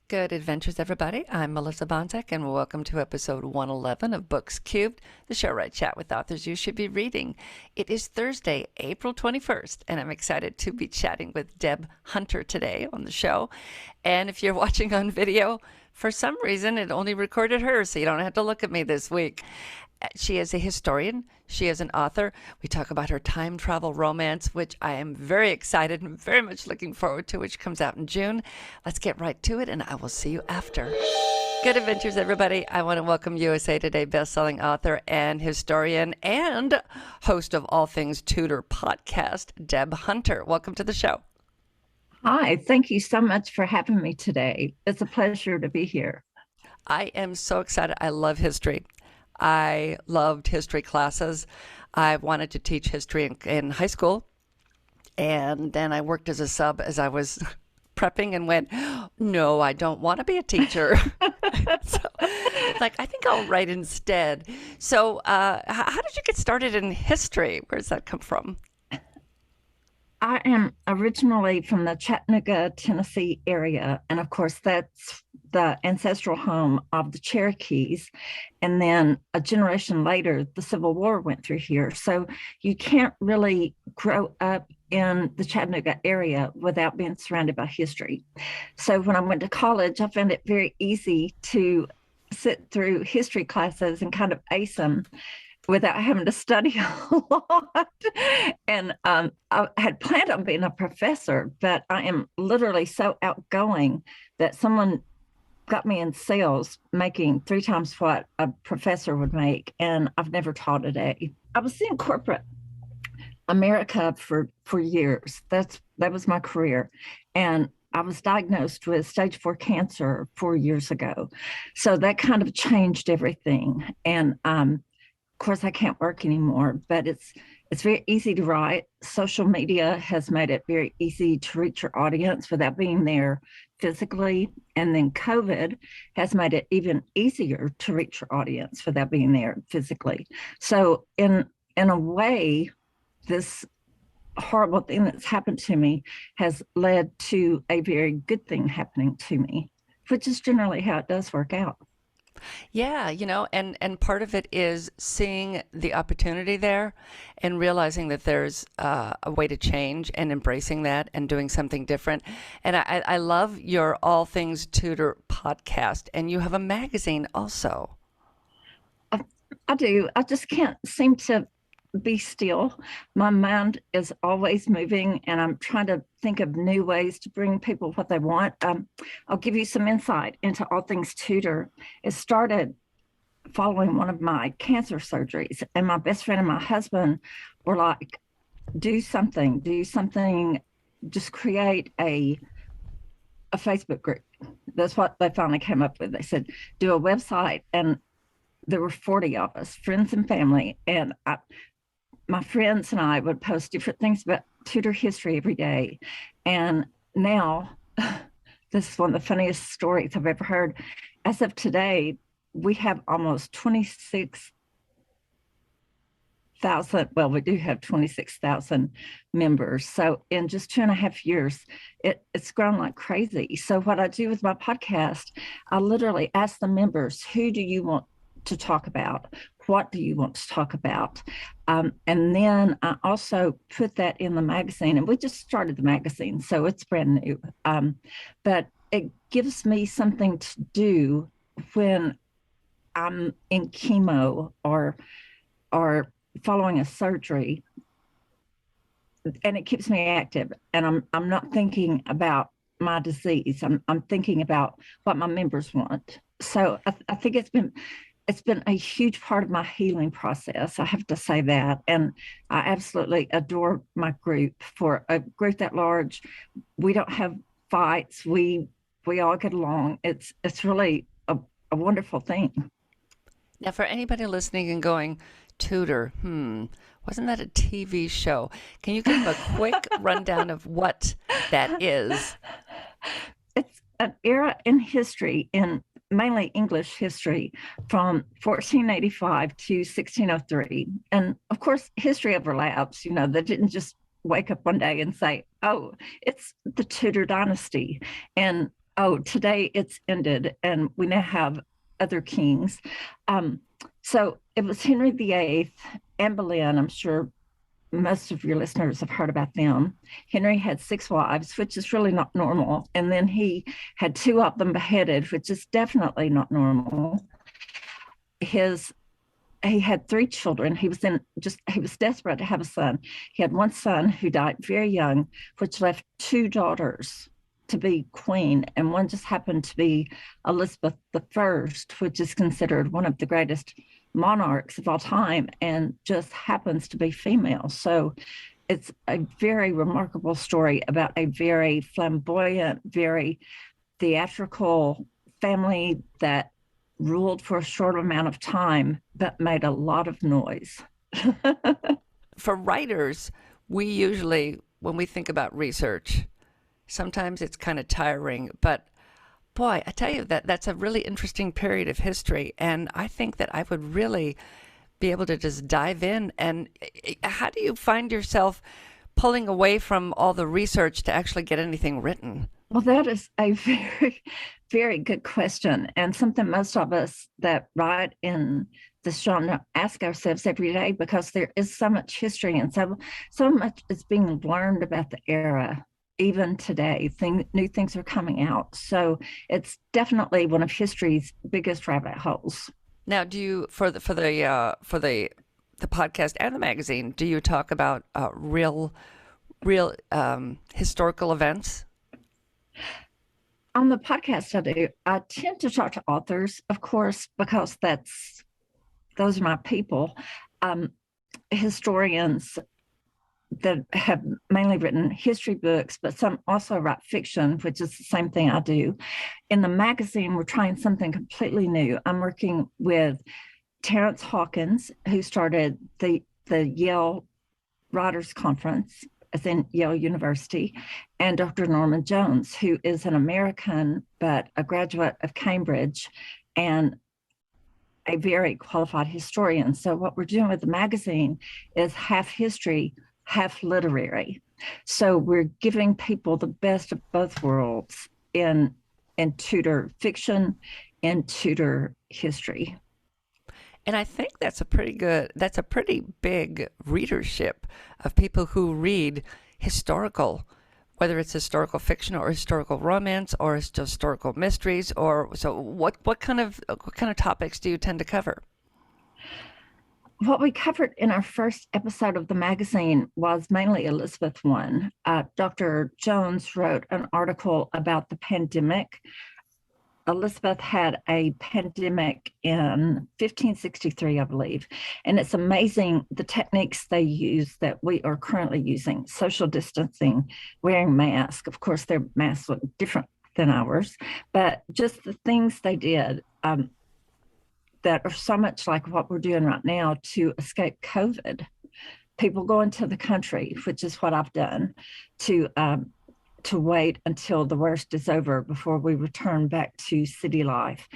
Good adventures, everybody. I'm Melissa Bontek, and welcome to episode 111 of Books Cubed, the show where I chat with authors you should be reading. It is Thursday, April 21st, and I'm excited to be chatting with Deb Hunter today on the show. And if you're watching on video, for some reason, it only recorded her, so you don't have to look at me this week. She is a historian. She is an author. We talk about her time travel romance, which I am very excited and very much looking forward to, which comes out in June. Let's get right to it, and I will see you after. Good adventures, everybody. I want to welcome USA Today bestselling author and historian and host of All Things Tudor podcast, Deb Hunter. Welcome to the show. Hi, thank you so much for having me today. It's a pleasure to be here. I am so excited. I love history. I loved history classes. I wanted to teach history in high school. And then I worked as a sub as I was prepping and went, no, I don't want to be a teacher. So, I think I'll write instead. So how did you get started in history? Where does that come from? I am originally from the Chattanooga, Tennessee area. And of course, that's the ancestral home of the Cherokees. And then a generation later, the Civil War went through here. So you can't really grow up in the Chattanooga area without being surrounded by history. So when I went to college, I found it very easy to sit through history classes and kind of ace them without having to study a lot. And I had planned on being a professor, but I am literally so outgoing that someone got me in sales making 3 times what a professor would make. And I've never taught a day. I was in corporate America for years. That was my career. And I was diagnosed with stage 4 cancer 4 years ago. So that kind of changed everything. And of course, I can't work anymore, but it's very easy to write. Social media has made it very easy to reach your audience without being there physically. And then COVID has made it even easier to reach your audience without being there physically. So in a way, this horrible thing that's happened to me has led to a very good thing happening to me, which is generally how it does work out. Yeah, and part of it is seeing the opportunity there and realizing that there's a way to change and embracing that and doing something different. And I love your All Things Tudor podcast, and you have a magazine also. I do. I just can't seem to be still. My mind is always moving, and I'm trying to think of new ways to bring people what they want. I'll give you some insight into All Things Tudor. It started following one of my cancer surgeries, and my best friend and my husband were like, do something, just create a Facebook group. That's what they finally came up with. They said, do a website, and there were 40 of us, friends and family, and my friends and I would post different things about Tudor history every day. And now, this is one of the funniest stories I've ever heard. As of today, we have almost 26,000. Well, we do have 26,000 members. So in just 2.5 years, it's grown like crazy. So what I do with my podcast, I literally ask the members, who do you want to talk about? What do you want to talk about? And then I also put that in the magazine, and we just started the magazine, so it's brand new. But it gives me something to do when I'm in chemo or following a surgery, and it keeps me active. And I'm not thinking about my disease. I'm thinking about what my members want. So I think it's been a huge part of my healing process. I have to say that. And I absolutely adore my group. For a group that large, we don't have fights. We all get along. It's really a wonderful thing. Now, for anybody listening and going, Tudor, wasn't that a TV show? Can you give a quick rundown of what that is? It's an era in history, in mainly English history, from 1485 to 1603. And of course, history overlaps. They didn't just wake up one day and say, oh, it's the Tudor dynasty. And Oh, today it's ended, and we now have other kings. Um, so it was Henry VIII, Anne Boleyn. I'm sure most of your listeners have heard about them. Henry had 6 wives, which is really not normal. And then he had 2 of them beheaded, which is definitely not normal. His he had 3 children. He was desperate to have a son. He had one son who died very young, which left 2 daughters to be queen, and one just happened to be Elizabeth I, which is considered one of the greatest monarchs of all time, and just happens to be female. So it's a very remarkable story about a very flamboyant, very theatrical family that ruled for a short amount of time but made a lot of noise. For writers, we usually, when we think about research, sometimes it's kind of tiring, but boy, I tell you that's a really interesting period of history, and I think that I would really be able to just dive in. And how do you find yourself pulling away from all the research to actually get anything written? Well, that is a very, very good question, and something most of us that write in this genre ask ourselves every day, because there is so much history and so much is being learned about the era. Even today, new things are coming out, so it's definitely one of history's biggest rabbit holes. Now, do you for the podcast and the magazine, do you talk about real historical events? On the podcast, I do. I tend to talk to authors, of course, because those are my people. Historians that have mainly written history books, but some also write fiction, which is the same thing I do. In the magazine, we're trying something completely new. I'm working with Terrence Hawkins, who started the Yale Writers Conference, as in Yale University, and Dr. Norman Jones, who is an American but a graduate of Cambridge and a very qualified historian. So what we're doing with the magazine is half history, half literary. So we're giving people the best of both worlds in Tudor fiction and Tudor history. And I think that's a pretty big readership of people who read historical, whether it's historical fiction or historical romance or it's historical mysteries. Or so what kind of topics do you tend to cover? What we covered in our first episode of the magazine was mainly Elizabeth I. Dr. Jones wrote an article about the pandemic. Elizabeth had a pandemic in 1563, I believe, and it's amazing the techniques they use that we are currently using: social distancing, wearing masks. Of course, their masks look different than ours, but just the things they did that are so much like what we're doing right now to escape COVID. People go into the country, which is what I've done, to wait until the worst is over before we return back to city life.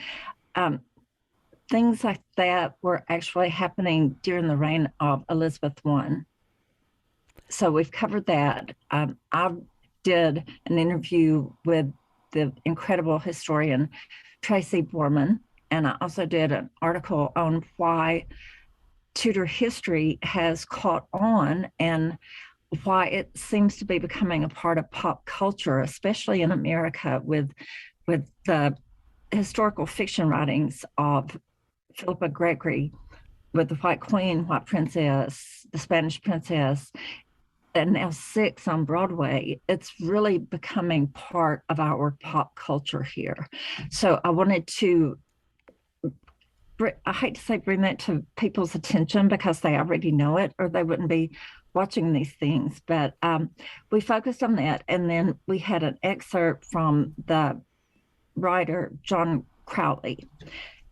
Things like that were actually happening during the reign of Elizabeth I. So we've covered that. I did an interview with the incredible historian Tracy Borman, and I also did an article on why Tudor history has caught on and why it seems to be becoming a part of pop culture, especially in America, with the historical fiction writings of Philippa Gregory, with the White Queen, White Princess, the Spanish Princess, and now 6 on Broadway. It's really becoming part of our pop culture here. So I wanted to, I hate to say bring that to people's attention, because they already know it or they wouldn't be watching these things. But we focused on that. And then we had an excerpt from the writer John Crowley,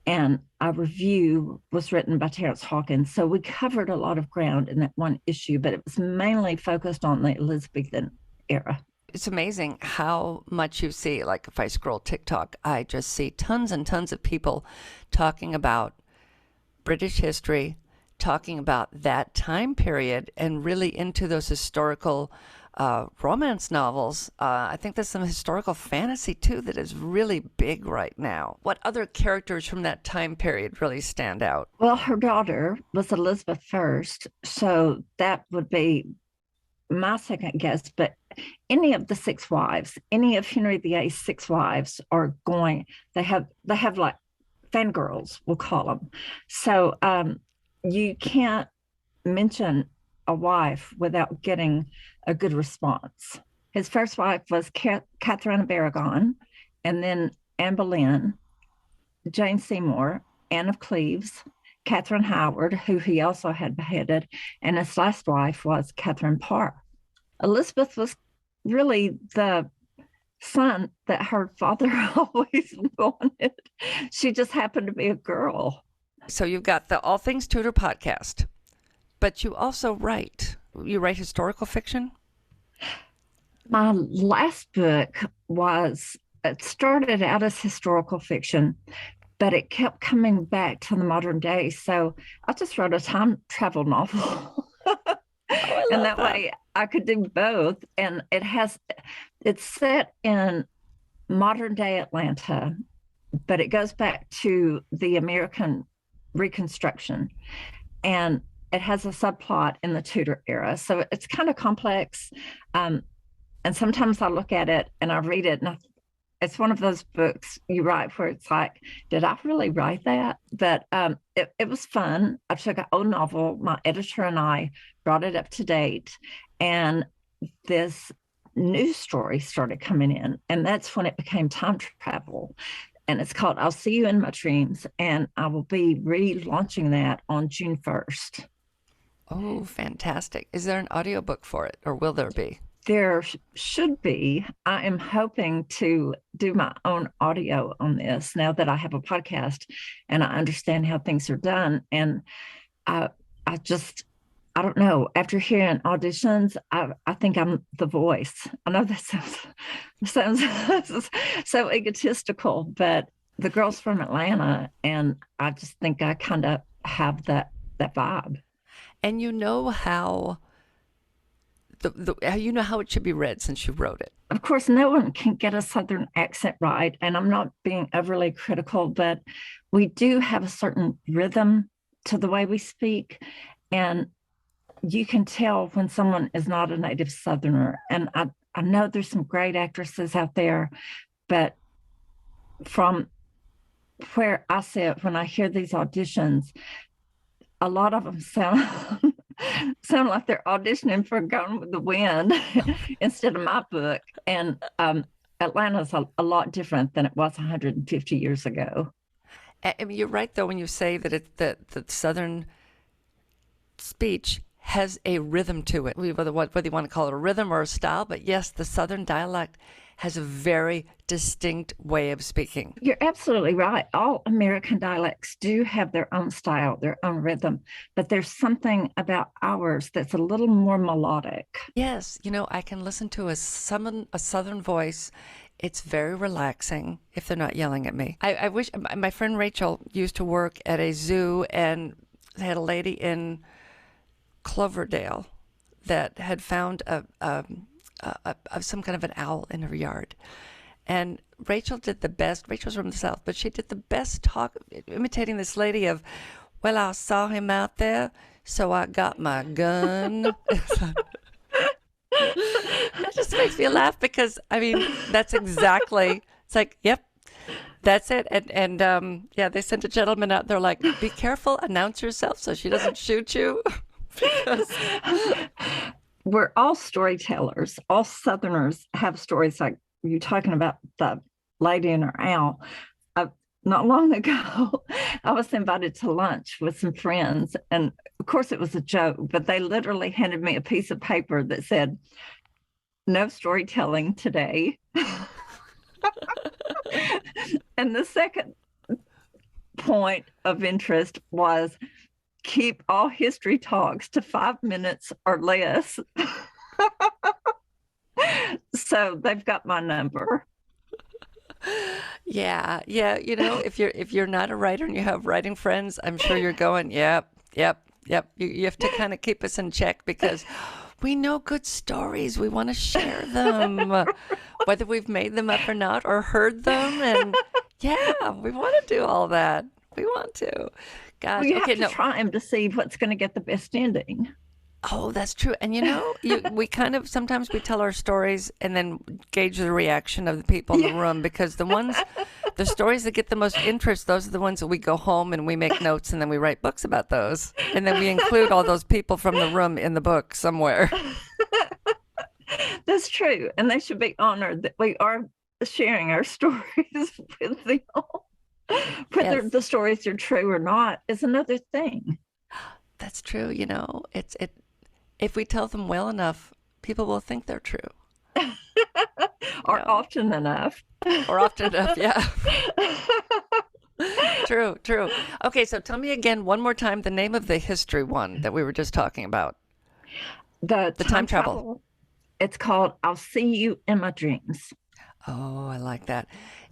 and a review was written by Terrence Hawkins. So we covered a lot of ground in that one issue, but it was mainly focused on the Elizabethan era. It's amazing how much you see. Like if I scroll TikTok, I just see tons and tons of people talking about British history, talking about that time period, and really into those historical romance novels. I think there's some historical fantasy too that is really big right now. What other characters from that time period really stand out? Well, her daughter was Elizabeth first, so that would be my second guess. But any of the six wives, any of Henry VIII's six wives are going. They have like fangirls, we'll call them. So you can't mention a wife without getting a good response. His first wife was Catherine of Aragon, and then Anne Boleyn, Jane Seymour, Anne of Cleves, Catherine Howard, who he also had beheaded, and his last wife was Catherine Parr. Elizabeth was really the son that her father always wanted. She just happened to be a girl. So you've got the All Things Tudor podcast, but you also write. You write historical fiction? My last book it started out as historical fiction, but it kept coming back to the modern day. So I just wrote a time travel novel. And that way I could do both. And it's set in modern day Atlanta, but it goes back to the American Reconstruction. And it has a subplot in the Tudor era. So it's kind of complex. And sometimes I look at it and I read it, and it's one of those books you write where it's like, did I really write that? But it was fun. I took an old novel, my editor and I brought it up to date, and this news story started coming in, and that's when it became time travel. And it's called I'll See You in My Dreams, and I will be relaunching that on June 1st. Oh, fantastic. Is there an audiobook for it, or will there be? There should be. I am hoping to do my own audio on this now that I have a podcast and I understand how things are done. And I don't know. After hearing auditions, I think I'm the voice. I know that sounds so egotistical, but the girl's from Atlanta, and I just think I kind of have that vibe. And you know how you know how it should be read since you wrote it. Of course, no one can get a Southern accent right, and I'm not being overly critical, but we do have a certain rhythm to the way we speak, and you can tell when someone is not a native Southerner. And I know there's some great actresses out there, but from where I sit, when I hear these auditions, a lot of them sound like they're auditioning for Gone with the Wind instead of my book. And Atlanta's a lot different than it was 150 years ago. I mean, you're right, though, when you say that the Southern speech has a rhythm to it, whether you want to call it a rhythm or a style. But yes, the Southern dialect has a very distinct way of speaking. You're absolutely right. All American dialects do have their own style, their own rhythm, but there's something about ours that's a little more melodic. Yes, I can listen to a Southern voice. It's very relaxing if they're not yelling at me. I wish my friend Rachel used to work at a zoo, and they had a lady in Cloverdale that had found some kind of an owl in her yard. And Rachel did the best. Rachel's from the South, but she did the best talk, imitating this lady of, well, I saw him out there, so I got my gun. That just makes me laugh because, I mean, that's exactly, it's like, yep, that's it. And yeah, they sent a gentleman out there like, be careful, announce yourself so she doesn't shoot you. Because we're all storytellers. All Southerners have stories like you talking about the lady and her owl. Not long ago, I was invited to lunch with some friends, and of course it was a joke, but they literally handed me a piece of paper that said, no storytelling today. And the second point of interest was, keep all history talks to 5 minutes or less. So they've got my number. Yeah. If you're not a writer and you have writing friends, I'm sure you're going, yep. You have to kind of keep us in check because We know good stories. We want to share them, whether we've made them up or not, or heard them. And yeah, we want to do all that. We want to. Well, Gosh. you Okay. have to No. try them to see what's going to get the best ending. Oh, that's true. And we kind of sometimes we tell our stories and then gauge the reaction of the people in the Yeah. room because the stories that get the most interest, those are the ones that we go home and we make notes and then we write books about those. And then we include all those people from the room in the book somewhere. That's true. And they should be honored that we are sharing our stories with them. Whether Yes, the stories are true or not is another thing. that's true. If we tell them well enough, people will think they're true. You Or know, often enough. or often enough. Yeah. True, true. Okay, so tell me again one more time the name of the history one that we were just talking about. The The time time travel. travel, it's called I'll See You in My Dreams. Oh, I like that.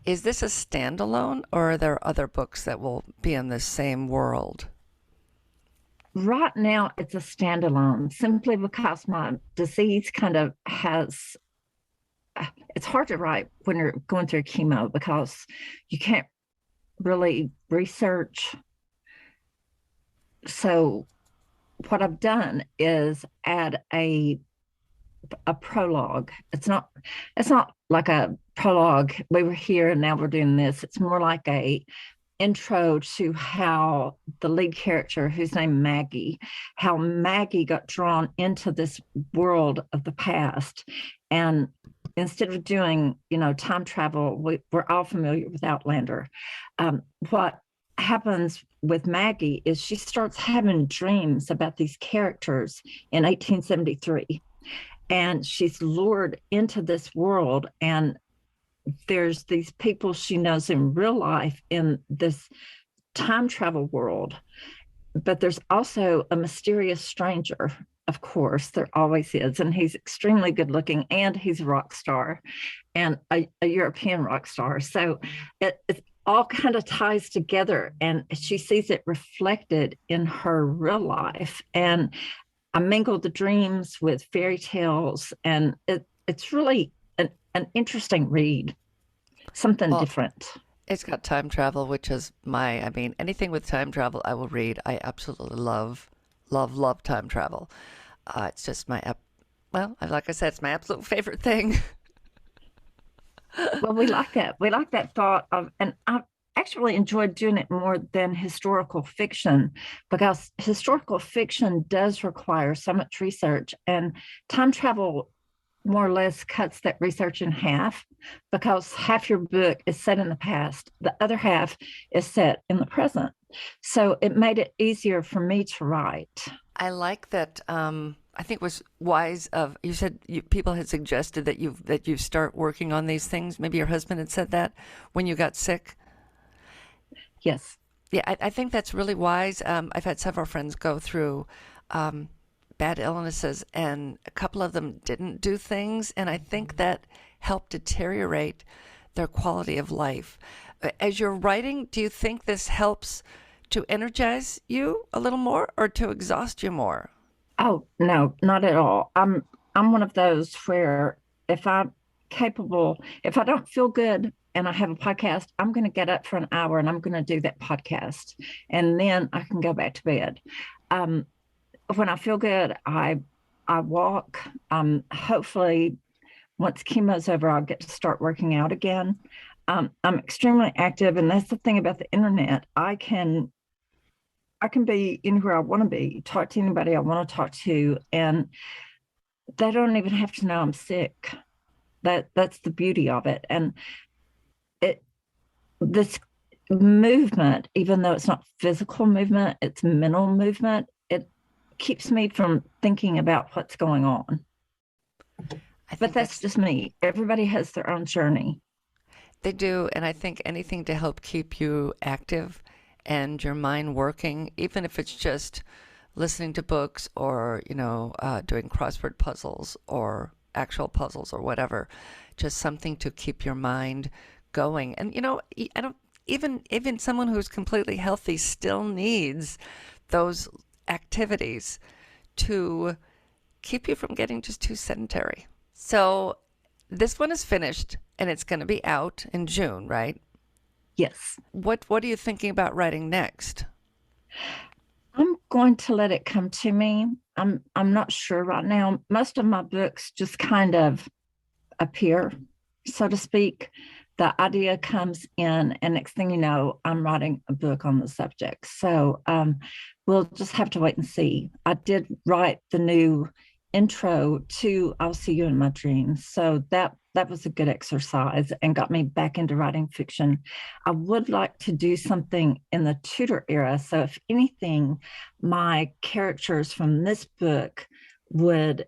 Is this a standalone or are there other books that will be in the same world? Right now, it's a standalone simply because my disease kind of has, it's hard to write when you're going through chemo because you can't really research. So, what I've done is add a prologue. It's not like a prologue. We were here and now we're doing this. It's more like a intro to how the lead character, whose name Maggie, how Maggie got drawn into this world of the past. And instead of doing, time travel, we're all familiar with Outlander. What happens with Maggie is she starts having dreams about these characters in 1873 and she's lured into this world and there's these people she knows in real life in this time travel world, but there's also a mysterious stranger. Of course, there always is, and he's extremely good looking, and he's a rock star, and a European rock star. So it all kind of ties together, and she sees it reflected in her real life. And I mingle the dreams with fairy tales, and it's really an interesting read, something Well, different. it's got time travel, which is anything with time travel I will read. I absolutely love, love, love time travel. It's just like I said, it's my absolute favorite thing. Well, we like that. We like that thought of, and I actually enjoyed doing it more than historical fiction because historical fiction does require so much research, and time travel more or less cuts that research in half because half your book is set in the past, the other half is set in the present. So it made it easier for me to write. I like that. I think it was wise of you said people had suggested that you start working on these things. Maybe your husband had said that when you got sick. Yes. Yeah, I think that's really wise. I've had several friends go through bad illnesses, and a couple of them didn't do things, and I think that helped deteriorate their quality of life. As you're writing, do you think this helps to energize you a little more or to exhaust you more? Oh, no, not at all. I'm one of those where if I'm capable, if I don't feel good and I have a podcast, I'm going to get up for an hour and I'm going to do that podcast, and then I can go back to bed. Um, when I feel good, I walk. Hopefully, once chemo's over, I'll get to start working out again. I'm extremely active, and that's the thing about the internet. I can be anywhere I want to be, talk to anybody I want to talk to, and they don't even have to know I'm sick. That's the beauty of it. And it this movement, even though it's not physical movement, it's mental movement. It keeps me from thinking about what's going on. I But think that's that's just me. Everybody has their own journey. They do, and I think anything to help keep you active and your mind working, even if it's just listening to books or doing crossword puzzles or actual puzzles or whatever, just something to keep your mind going. And I don't even someone who's completely healthy still needs those activities to keep you from getting just too sedentary. So this one is finished and it's going to be out in June, right? Yes. What are you thinking about writing next? I'm going to let it come to me. I'm not sure right now. Most of my books just kind of appear, so to speak. The idea comes in, and next thing you know, I'm writing a book on the subject. So we'll just have to wait and see. I did write the new intro to I'll See You in My Dreams. So that was a good exercise and got me back into writing fiction. I would like to do something in the Tudor era. So if anything, my characters from this book would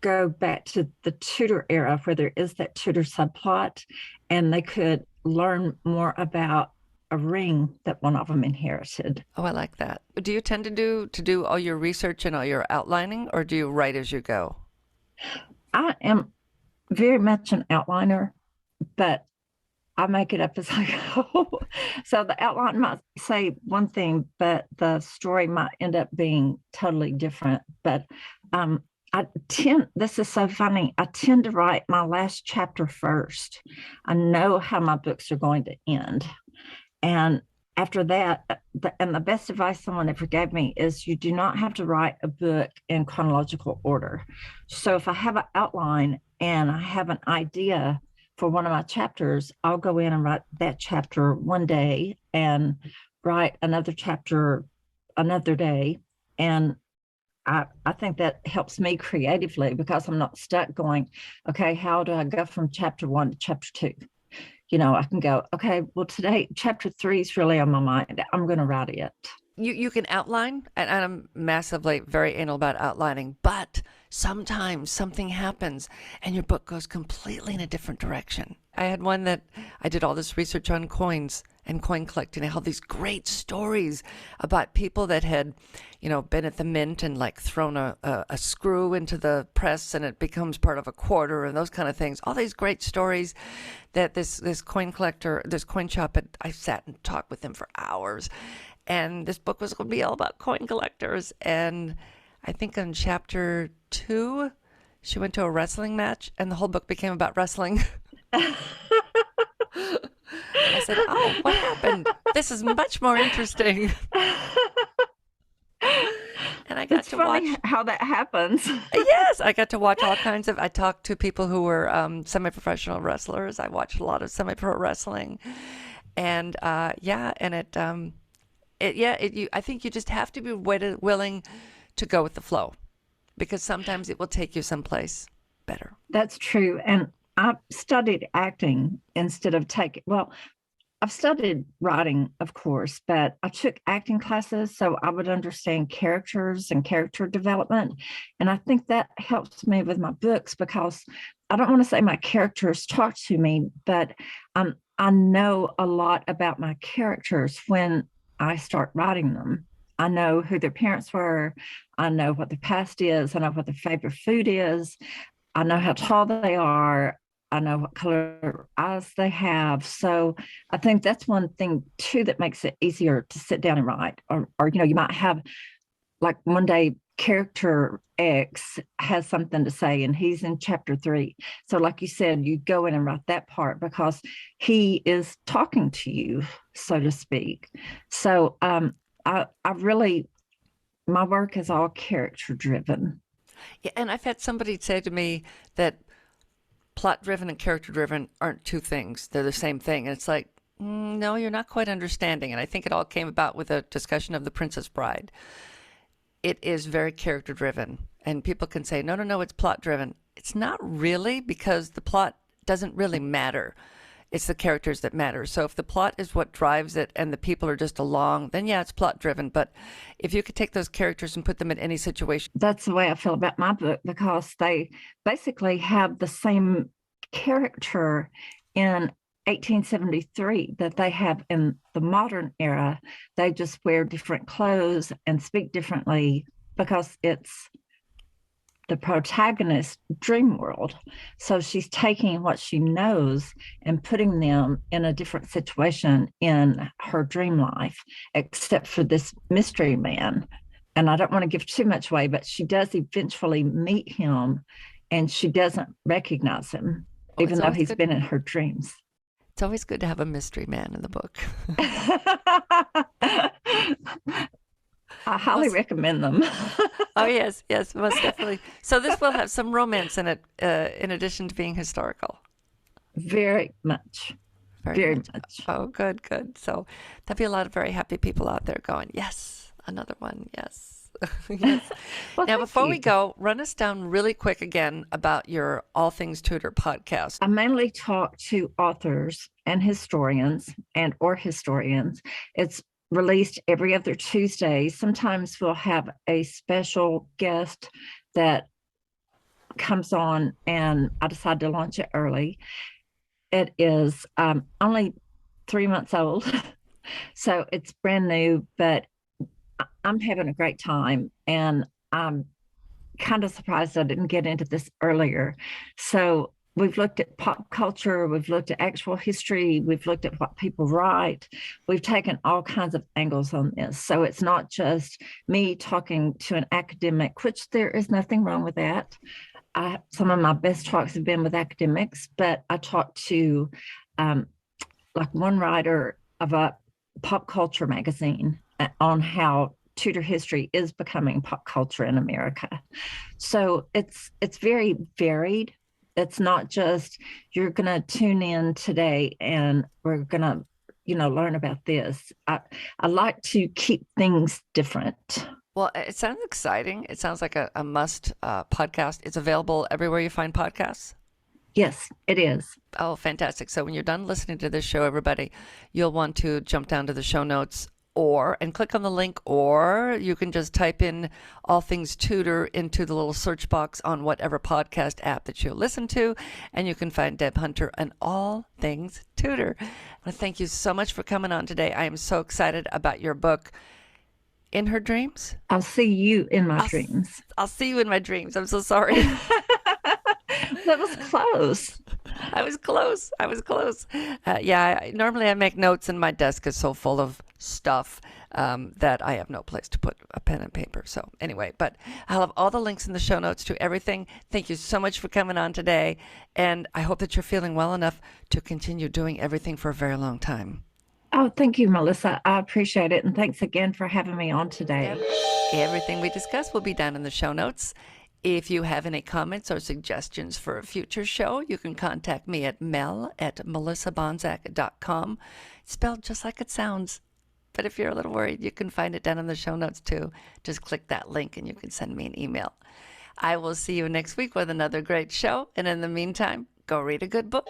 go back to the Tudor era where there is that Tudor subplot, and they could learn more about a ring that one of them inherited. Oh, I like that. Do you tend to do all your research and all your outlining, or do you write as you go? I am very much an outliner, but I make it up as I go. So the outline might say one thing, but the story might end up being totally different. But this is so funny. I tend to write my last chapter first. I know how my books are going to end. And after that, the best advice someone ever gave me is you do not have to write a book in chronological order. So if I have an outline and I have an idea for one of my chapters, I'll go in and write that chapter one day and write another chapter another day. And I think that helps me creatively because I'm not stuck going, okay, how do I go from chapter 1 to chapter 2? I can go, okay, well, today, chapter 3 is really on my mind. I'm going to write it. You can outline, and I'm massively very anal about outlining, but sometimes something happens and your book goes completely in a different direction. I had one that I did all this research on coins and coin collecting. I had these great stories about people that had, been at the mint and like thrown a screw into the press and it becomes part of a quarter and those kind of things. All these great stories that this coin collector, this coin shop, I sat and talked with him for hours. And this book was going to be all about coin collectors. And I think in chapter 2, she went to a wrestling match and the whole book became about wrestling. I said, oh, what happened? This is much more interesting. And I got It's to funny watch how that happens. Yes, I got to watch all kinds of. I talked to people who were semi-professional wrestlers. I watched a lot of semi-pro wrestling, and I think you just have to be willing to go with the flow, because sometimes it will take you someplace better. That's true. And I studied acting instead of I've studied writing, of course, but I took acting classes so I would understand characters and character development. And I think that helps me with my books because I don't want to say my characters talk to me, but I know a lot about my characters when I start writing them. I know who their parents were. I know what their past is. I know what their favorite food is. I know how tall they are. I know what color eyes they have. So I think that's one thing too that makes it easier to sit down and write. Or you might have like one day character X has something to say and he's in chapter 3. So like you said, you go in and write that part because he is talking to you, so to speak. So I really, my work is all character driven. Yeah, and I've had somebody say to me that plot driven and character driven aren't two things. They're the same thing. And it's like, no, you're not quite understanding. And I think it all came about with a discussion of The Princess Bride. It is very character driven. And people can say, no, it's plot driven. It's not really, because the plot doesn't really matter. It's the characters that matter. So if the plot is what drives it and the people are just along, then yeah, it's plot driven. But if you could take those characters and put them in any situation. That's the way I feel about my book because they basically have the same character in 1873 that they have in the modern era. They just wear different clothes and speak differently because it's the protagonist's dream world. So she's taking what she knows and putting them in a different situation in her dream life, except for this mystery man and I don't want to give too much away, but she does eventually meet him, and she doesn't recognize him, Oh, even it's though always he's good. been in her dreams. It's always good to have a mystery man in the book. I highly Most, recommend them. oh yes, yes, most definitely. So this will have some romance in it, in addition to being historical. Very much, Very very much. much. Oh, good, good. So there'll be a lot of very happy people out there going, yes, another one, yes. Yes. Well, Now, thank before we you. go, run us down really quick again about your All Things Tudor podcast. I mainly talk to authors and historians or historians. It's released every other Tuesday. Sometimes we'll have a special guest that comes on, and I decide to launch it early. It is only 3 months old, so it's brand new, but I'm having a great time, and I'm kind of surprised I didn't get into this earlier. So we've looked at pop culture, we've looked at actual history, we've looked at what people write. We've taken all kinds of angles on this. So it's not just me talking to an academic, which there is nothing wrong with that. Some of my best talks have been with academics, but I talked to um, like one writer of a pop culture magazine on how Tudor history is becoming pop culture in America. So it's very varied. It's not just you're going to tune in today and we're going to learn about this. I like to keep things different. Well, it sounds exciting. It sounds like a must podcast. It's available everywhere you find podcasts. Yes, it is. Oh, fantastic. So when you're done listening to this show, everybody, you'll want to jump down to the show notes and click on the link, or you can just type in All Things Tudor into the little search box on whatever podcast app that you listen to, and you can find Deb Hunter and All Things Tudor. I want to thank you so much for coming on today. I am so excited about your book, In Her Dreams. I'll see you in my I'll, dreams. I'll see you in my dreams. I'm so sorry. That was close. I was close. I was close. Yeah, normally I make notes and my desk is so full of stuff that I have no place to put a pen and paper. So anyway, but I'll have all the links in the show notes to everything. Thank you so much for coming on today. And I hope that you're feeling well enough to continue doing everything for a very long time. Oh, thank you, Melissa. I appreciate it. And thanks again for having me on today. Everything we discussed will be down in the show notes. If you have any comments or suggestions for a future show, you can contact me at mel@melissabonzak.com. It's spelled just like it sounds. But if you're a little worried, you can find it down in the show notes too. Just click that link and you can send me an email. I will see you next week with another great show. And in the meantime, go read a good book.